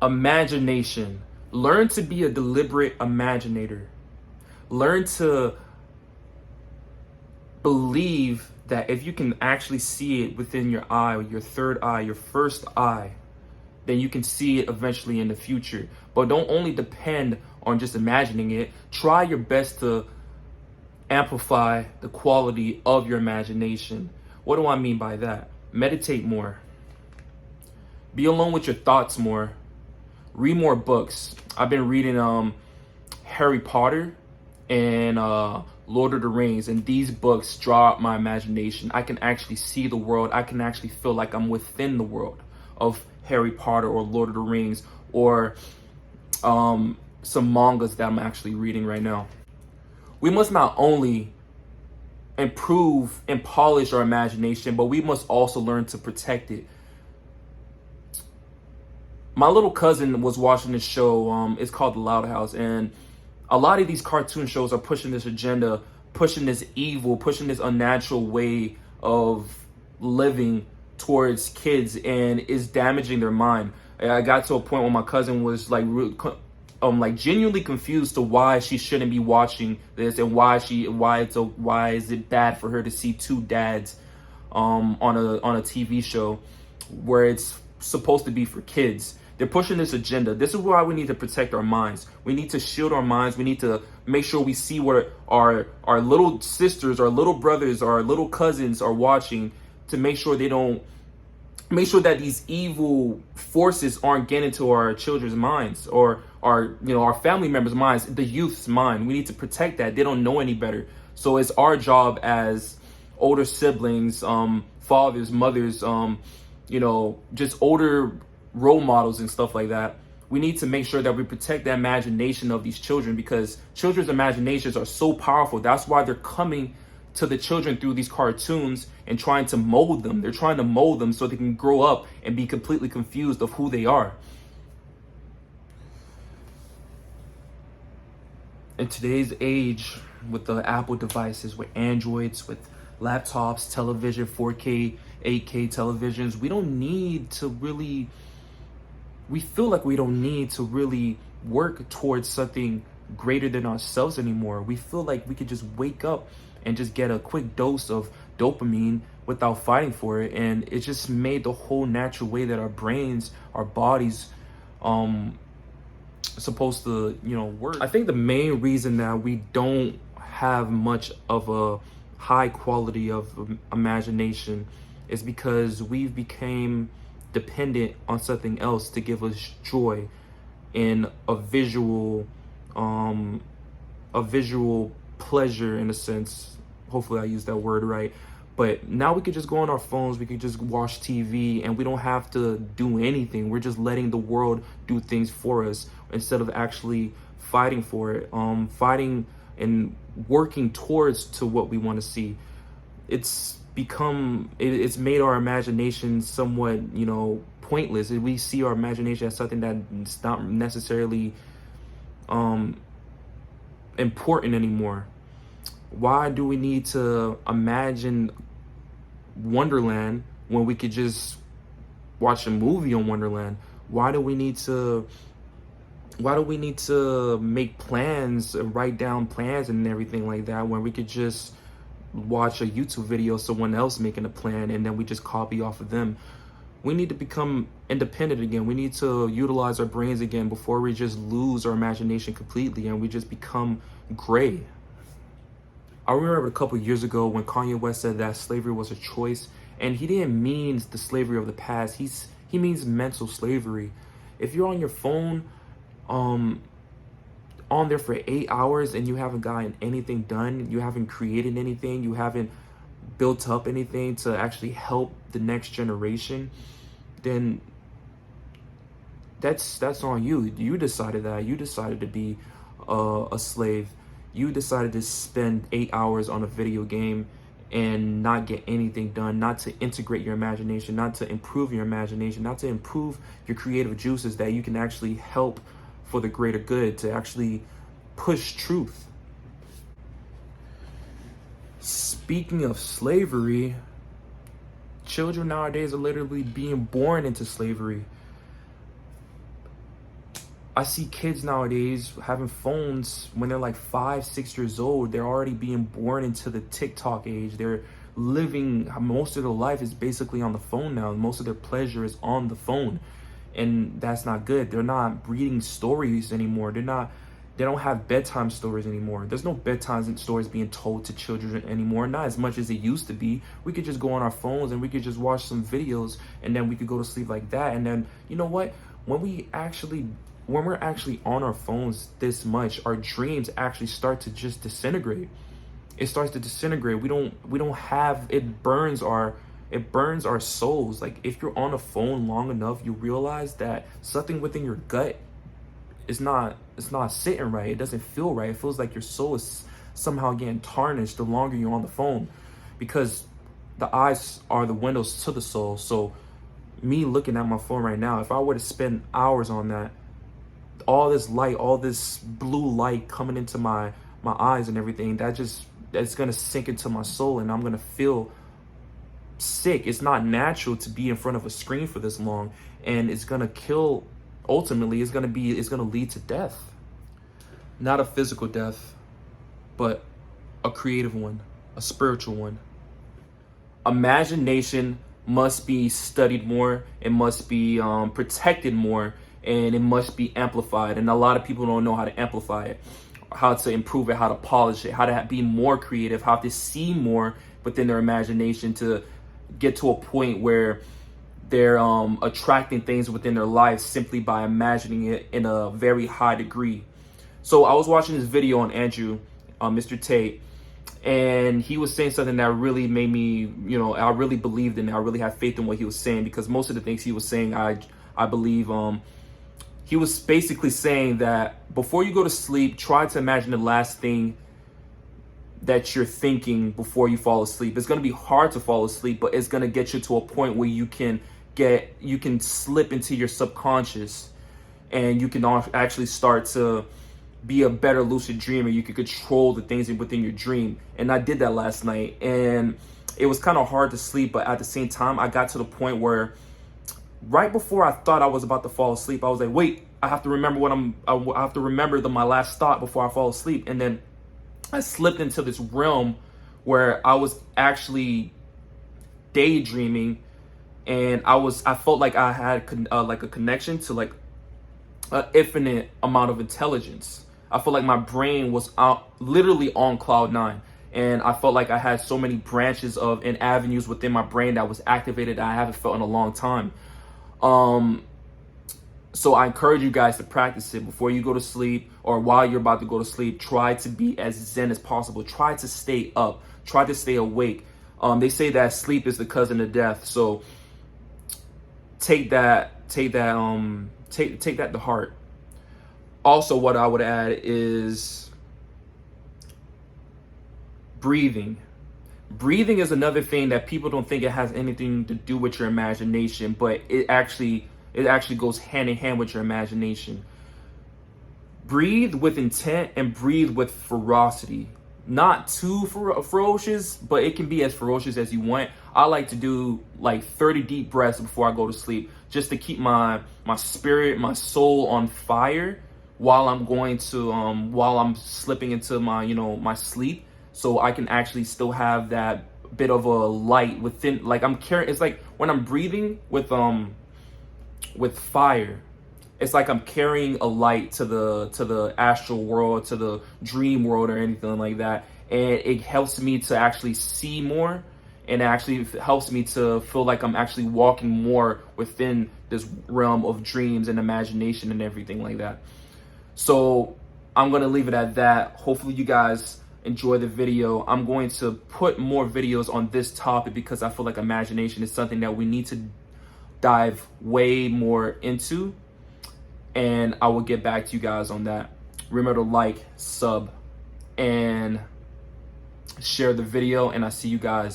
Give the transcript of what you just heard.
Imagination. Learn to be a deliberate imaginator. Learn to believe that if you can actually see it within your eye, your third eye, your first eye, then you can see it eventually in the future. But don't only depend on just imagining it. Try your best to amplify the quality of your imagination. What do I mean by that? Meditate more. Be alone with your thoughts more. Read more books. I've been reading Harry Potter and Lord of the Rings, and these books draw out my imagination. I can actually see the world. I can actually feel like I'm within the world of Harry Potter or Lord of the Rings, or some mangas that I'm actually reading right now. We must not only improve and polish our imagination, but we must also learn to protect it. My little cousin was watching this show. It's called The Loud House, and a lot of these cartoon shows are pushing this agenda, pushing this evil, pushing this unnatural way of living towards kids, and is damaging their mind. I got to a point where my cousin was like genuinely confused to why she shouldn't be watching this, and why is it bad for her to see two dads on a TV show where it's supposed to be for kids. They're pushing this agenda. This is why we need to protect our minds. We need to shield our minds. We need to make sure we see what our little sisters, our little brothers, our little cousins are watching, to make sure that these evil forces aren't getting into our children's minds, or our family members' minds, the youth's mind. We need to protect that. They don't know any better. So it's our job as older siblings, fathers, mothers, just older role models and stuff like that. We need to make sure that we protect the imagination of these children, because children's imaginations are so powerful. That's why they're coming to the children through these cartoons and trying to mold them. They're trying to mold them so they can grow up and be completely confused of who they are. In today's age, with the Apple devices, with Androids, with laptops, television, 4K, 8K televisions, we feel like we don't need to really work towards something greater than ourselves anymore. We feel like we could just wake up and just get a quick dose of dopamine without fighting for it. And it just made the whole natural way that our brains, our bodies, supposed to, work. I think the main reason that we don't have much of a high quality of imagination is because we've became dependent on something else to give us joy in a visual pleasure, in a sense. Hopefully I use that word right. But now we could just go on our phones, we could just watch TV, and we don't have to do anything. We're just letting the world do things for us instead of actually fighting for it, fighting and working towards to what we want to see. It's made our imagination somewhat, pointless. We see our imagination as something that's not necessarily important anymore. Why do we need to imagine Wonderland when we could just watch a movie on Wonderland? Why do we need to make plans and write down plans and everything like that, when we could just watch a YouTube video of someone else making a plan and then we just copy off of them? We need to become independent again. We need to utilize our brains again before we just lose our imagination completely and we just become gray. I remember a couple years ago when Kanye West said that slavery was a choice, and he didn't mean the slavery of the past. He means mental slavery. If you're on your phone, on there for 8 hours and you haven't gotten anything done, you haven't created anything, you haven't built up anything to actually help the next generation, then that's on you. You decided that. You decided to be a slave. You decided to spend 8 hours on a video game and not get anything done, not to integrate your imagination, not to improve your imagination, not to improve your creative juices that you can actually help for the greater good, to actually push truth. Speaking of slavery, children nowadays are literally being born into slavery. I see kids nowadays having phones when they're like 5, 6 years old. They're already being born into the TikTok age. They're living, most of their life is basically on the phone now. Most of their pleasure is on the phone. And that's not good. They're not reading stories anymore. They don't have bedtime stories anymore. There's no bedtime stories being told to children anymore. Not as much as it used to be. We could just go on our phones and we could just watch some videos, and then we could go to sleep like that. And then, you know what? When we're actually on our phones this much, our dreams actually start to just disintegrate. It starts to disintegrate. We don't have, it burns our souls. Like, if you're on a phone long enough, you realize that something within your gut is not sitting right. It doesn't feel right. It feels like your soul is somehow getting tarnished the longer you're on the phone, because the eyes are the windows to the soul. So me looking at my phone right now, if I were to spend hours on that, all this light, all this blue light coming into my eyes and everything, that's gonna sink into my soul, and I'm gonna feel sick. It's not natural to be in front of a screen for this long, and it's gonna kill. Ultimately, it's gonna lead to death. Not a physical death, but a creative one, a spiritual one. Imagination must be studied more. It must be protected more, and it must be amplified. And a lot of people don't know how to amplify it, how to improve it, how to polish it, how to be more creative, how to see more within their imagination to get to a point where they're attracting things within their lives simply by imagining it in a very high degree. So I was watching this video on Andrew, Mr. Tate, and he was saying something that really made me, I really believed in it. I really had faith in what he was saying, because most of the things he was saying, I believe. He was basically saying that before you go to sleep, try to imagine the last thing that you're thinking before you fall asleep. It's going to be hard to fall asleep, but it's going to get you to a point where you can slip into your subconscious, and you can actually start to be a better lucid dreamer. You can control the things within your dream. And I did that last night, and it was kind of hard to sleep, but at the same time, I got to the point where right before I thought I was about to fall asleep, I was like, wait, I have to remember my last thought before I fall asleep. And then I slipped into this realm where I was actually daydreaming, and I felt like I had like a connection to like an infinite amount of intelligence. I felt like my brain was literally on cloud 9, and I felt like I had so many branches and avenues within my brain that was activated that I haven't felt in a long time. So I encourage you guys to practice it before you go to sleep, or while you're about to go to sleep. Try to be as zen as possible. Try to stay up. Try to stay awake. They say that sleep is the cousin of death. So take that to heart. Also, what I would add is breathing. Breathing is another thing that people don't think it has anything to do with your imagination, but it actually goes hand in hand with your imagination. Breathe with intent and breathe with ferocity. Not too ferocious, but it can be as ferocious as you want. I like to do like 30 deep breaths before I go to sleep, just to keep my spirit, my soul on fire while I'm slipping into my sleep, so I can actually still have that bit of a light within. Like, I'm carrying, it's like when I'm breathing with fire, it's like I'm carrying a light to the astral world, to the dream world, or anything like that. And it helps me to actually see more, and it actually helps me to feel like I'm actually walking more within this realm of dreams and imagination and everything like that. So I'm going to leave it at that. Hopefully you guys enjoy the video. I'm going to put more videos on this topic, because I feel like imagination is something that we need to dive way more into, and I will get back to you guys on that. Remember to like, sub, and share the video, and I see you guys